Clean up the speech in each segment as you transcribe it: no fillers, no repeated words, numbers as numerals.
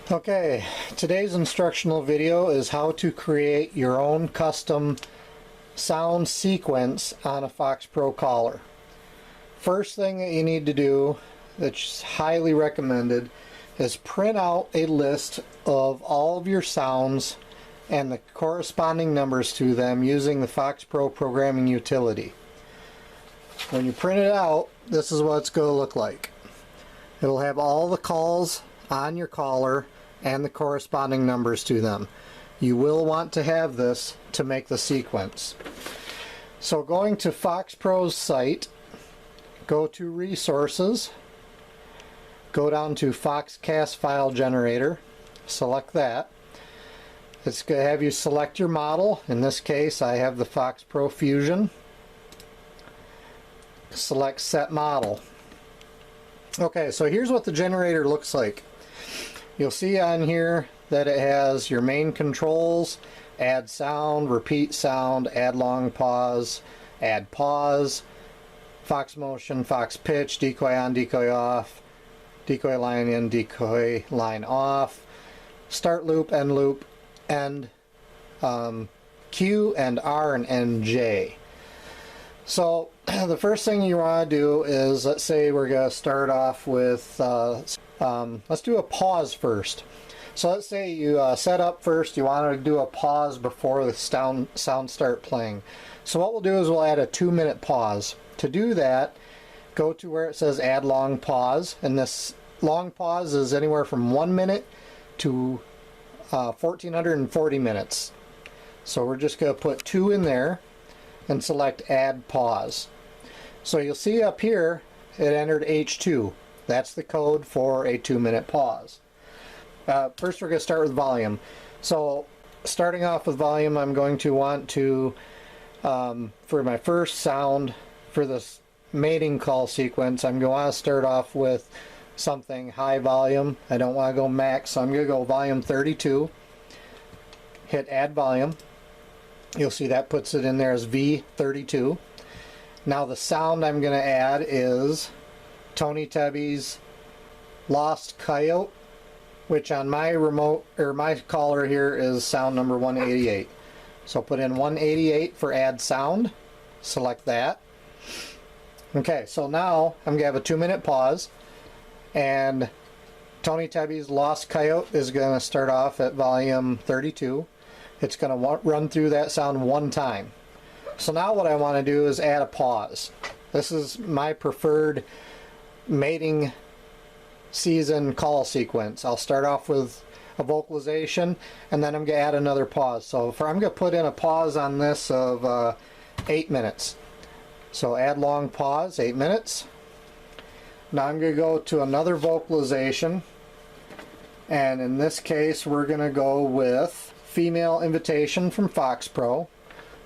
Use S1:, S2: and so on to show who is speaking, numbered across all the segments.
S1: Okay, today's instructional video is how to create your own custom sound sequence on a FoxPro collar. First thing that you need to do, that's highly recommended, is print out a list of all of your sounds and the corresponding numbers to them using the FoxPro programming utility. When you print it out, this is what it's going to look like. It'll have all the calls on your collar and the corresponding numbers to them. You will want to have this to make the sequence. So going to FoxPro's site, go to Resources, go down to Foxcast File Generator, select that. It's going to have you select your model. In this case I have the FoxPro Fusion. Select Set Model. Okay, so here's what the generator looks like. You'll see on here that it has your main controls, add sound, repeat sound, add long pause, add pause, Fox motion, Fox pitch, decoy on, decoy off, decoy line in, decoy line off, start loop, end, Q and R and NJ. So the first thing you want to do is, let's say we're going to start off with, let's do a pause first. So let's say you set up first, you want to do a pause before the sound start playing. So what we'll do is we'll add a 2-minute pause. To do that, go to where it says add long pause, and this long pause is anywhere from 1 minute to 1440 minutes. So we're just going to put 2 in there and select add pause. So you'll see up here it entered H2. That's the code for a 2-minute pause. First we're going to start with volume. So starting off with volume, I'm going to want to, for my first sound for this mating call sequence, I'm going to want to start off with something high volume. I don't want to go max, so I'm going to go volume 32. Hit add volume. You'll see that puts it in there as V32. Now the sound I'm going to add is Tony Tebby's Lost Coyote, which on my remote or my collar here is sound number 188. So put in 188 for add sound. Select that. Okay, so now I'm going to have a 2-minute pause, and Tony Tebby's Lost Coyote is going to start off at volume 32. It's going to run through that sound 1 time. So now what I want to do is add a pause. This is my preferred mating season call sequence. I'll start off with a vocalization, and then I'm going to add another pause. So I'm going to put in a pause on this of 8 minutes. So add long pause, 8 minutes. Now I'm going to go to another vocalization, and in this case we're going to go with Female Invitation from FoxPro.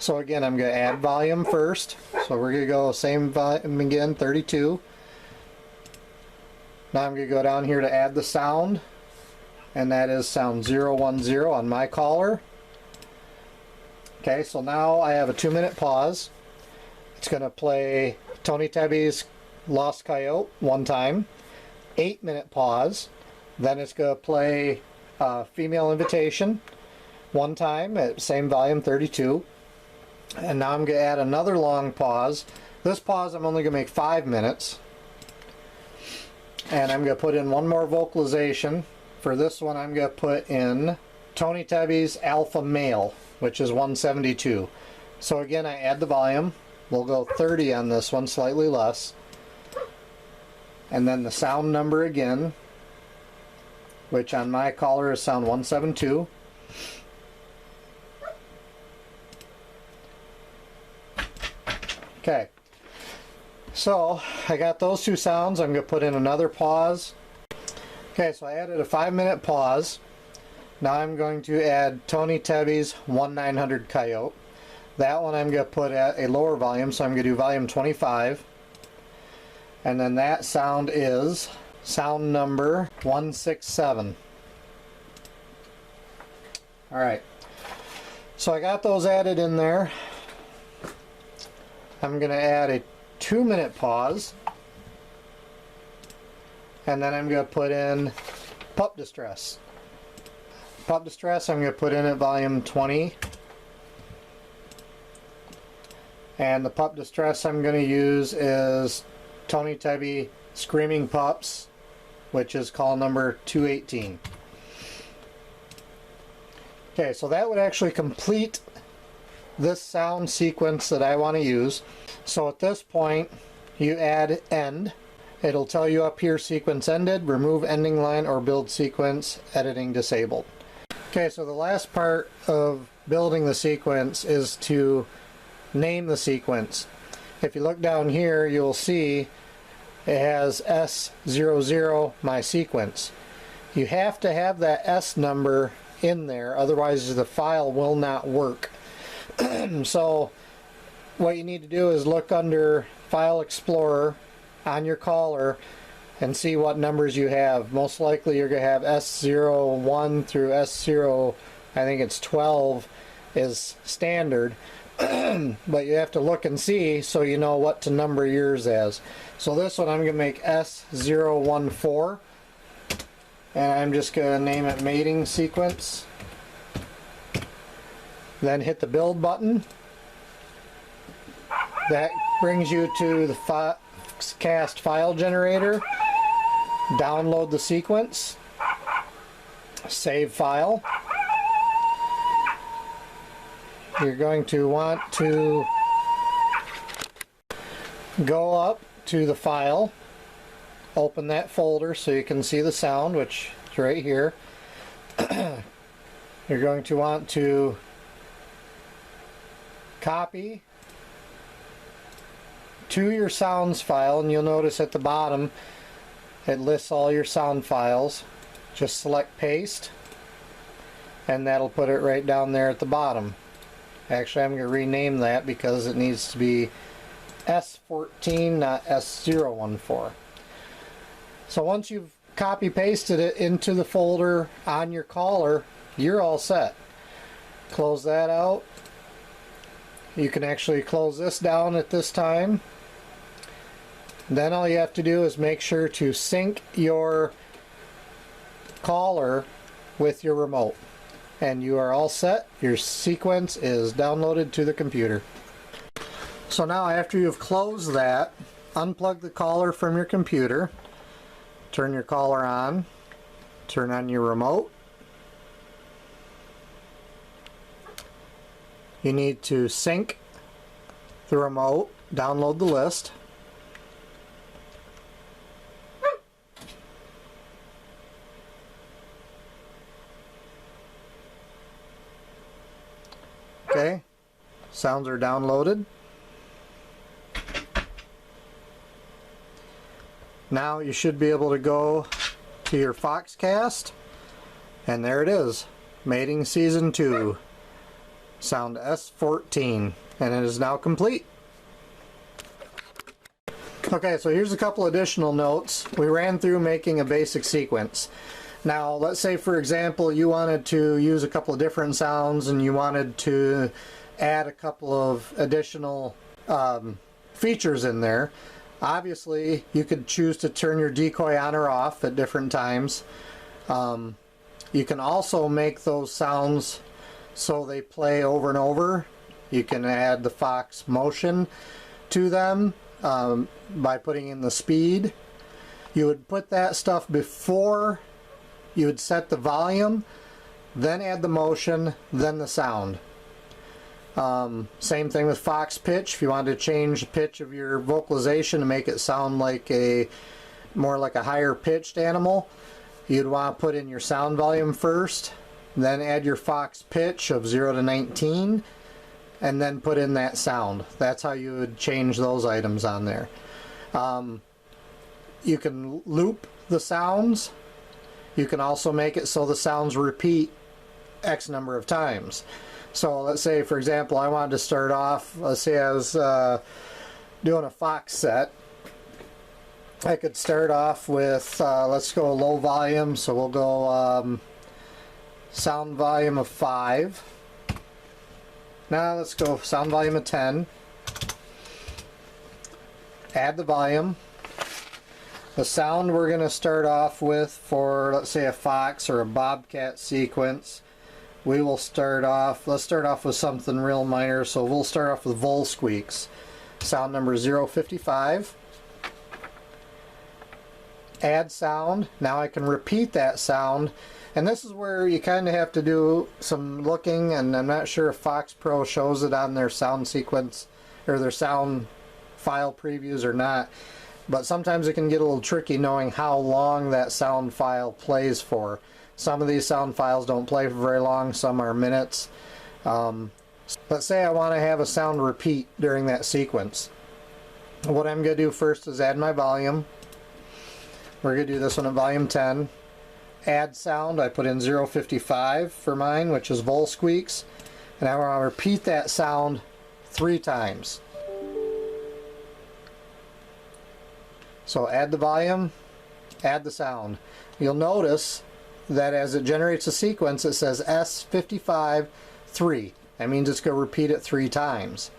S1: So again, I'm going to add volume first. So we're going to go same volume again, 32. Now I'm going to go down here to add the sound, and that is sound 010 on my collar. Okay, so now I have a 2-minute pause. It's going to play Tony Tebby's Lost Coyote 1 time, 8-minute pause. Then it's going to play Female Invitation 1 time at same volume, 32. And now I'm going to add another long pause. This pause I'm only going to make 5 minutes. And I'm going to put in one more vocalization. For this one I'm going to put in Tony Tebby's Alpha Male, which is 172. So again, I add the volume. We'll go 30 on this one, slightly less. And then the sound number again, which on my collar is sound 172. Okay, so I got those 2 sounds. I'm going to put in another pause. Okay, so I added a 5-minute pause. Now I'm going to add Tony Tebby's 1900 Coyote. That one I'm going to put at a lower volume, so I'm going to do volume 25. And then that sound is sound number 167. Alright, so I got those added in there. I'm going to add a 2-minute pause, and then I'm going to put in Pup Distress. pup distress I'm going to put in at volume 20. And the pup distress I'm going to use is Tony Tebby Screaming Pups, which is call number 218. Okay, so that would actually complete this sound sequence that I want to use. So at this point, you add end. It'll tell you up here sequence ended, remove ending line, or build sequence, editing disabled. Okay, so the last part of building the sequence is to name the sequence. If you look down here, you'll see it has S00, my sequence. You have to have that S number in there, otherwise the file will not work. So what you need to do is look under File Explorer on your caller and see what numbers you have. Most likely you're going to have S01 through S0, I think it's 12 is standard. But you have to look and see so you know what to number yours as. So this one I'm going to make S014, and I'm just going to name it mating sequence. Then hit the build button. That brings you to the Foxcast file generator. Download the sequence. Save file. You're going to want to go up to the file, open that folder so you can see the sound, which is right here. You're going to want to copy to your sounds file, and you'll notice at the bottom it lists all your sound files. Just select paste, and that'll put it right down there at the bottom. Actually, I'm going to rename that because it needs to be S14, not S014. So once you've copy pasted it into the folder on your caller, you're all set. Close that out. You can actually close this down at this time. Then all you have to do is make sure to sync your caller with your remote, and you are all set. Your sequence is downloaded to the computer. So now after you've closed that, unplug the caller from your computer, turn your caller on, turn on your remote. You need to sync the remote, download the list. Okay, sounds are downloaded. Now you should be able to go to your Foxcast, and there it is, Mating Season 2, sound S14, and it is now complete. Okay, so here's a couple additional notes. We ran through making a basic sequence. Now, let's say, for example, you wanted to use a couple of different sounds and you wanted to add a couple of additional features in there. Obviously, you could choose to turn your decoy on or off at different times. You can also make those sounds so they play over and over. You can add the Fox motion to them by putting in the speed. You would put that stuff before you would set the volume, then add the motion, then the sound. Same thing with Fox pitch. If you wanted to change the pitch of your vocalization to make it sound like more like a higher pitched animal, you'd want to put in your sound volume first, then add your Fox pitch of 0 to 19, and then put in that sound. That's how you would change those items on there. You can loop the sounds. You can also make it so the sounds repeat X number of times. So let's say, for example, I wanted to start off, let's say I was doing a Fox set. I could start off with, let's go low volume, so we'll go sound volume of 5. Now let's go sound volume of 10. Add the volume. The sound we're going to start off with for, let's say, a fox or a bobcat sequence, we will start off, let's start off with something real minor, so we'll start off with vole squeaks. Sound number 055. Add sound. Now I can repeat that sound, and this is where you kind of have to do some looking, and I'm not sure if FoxPro shows it on their sound sequence or their sound file previews or not, but sometimes it can get a little tricky knowing how long that sound file plays for. Some of these sound files don't play for very long, some are minutes. Let's say I want to have a sound repeat during that sequence. What I'm going to do first is add my volume. We're going to do this one at volume 10. Add sound, I put in 055 for mine, which is vole squeaks. And I want to repeat that sound 3 times. So add the volume, add the sound. You'll notice that as it generates a sequence, it says S55 3. That means it's going to repeat it 3 times.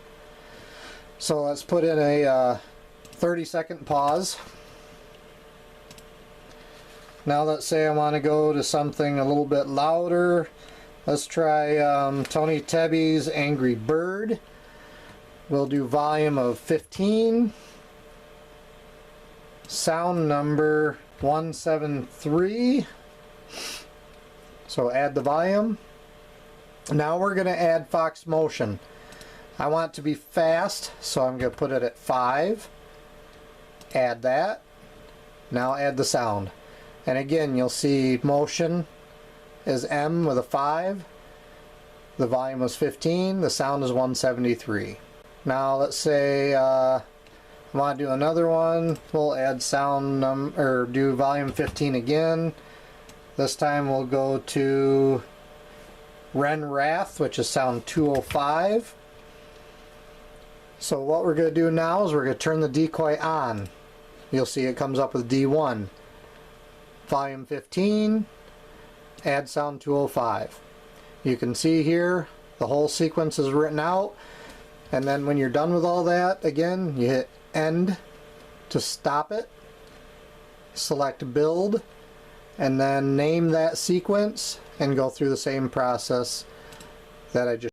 S1: So let's put in a 30-second pause. Now let's say I want to go to something a little bit louder. Let's try Tony Tebby's Angry Bird. We'll do volume of 15. Sound number 173. So add the volume. Now we're going to add Fox motion. I want it to be fast, so I'm going to put it at 5. Add that. Now add the sound. And again, you'll see motion is M with a 5. The volume was 15. The sound is 173. Now let's say I want to do another one. We'll add sound or do volume 15 again. This time we'll go to Ren Wrath, which is sound 205. So what we're going to do now is we're going to turn the decoy on. You'll see it comes up with D1. Volume 15, add sound 205. You can see here the whole sequence is written out, and then when you're done with all that, again, you hit end to stop it, select build, and then name that sequence and go through the same process that I just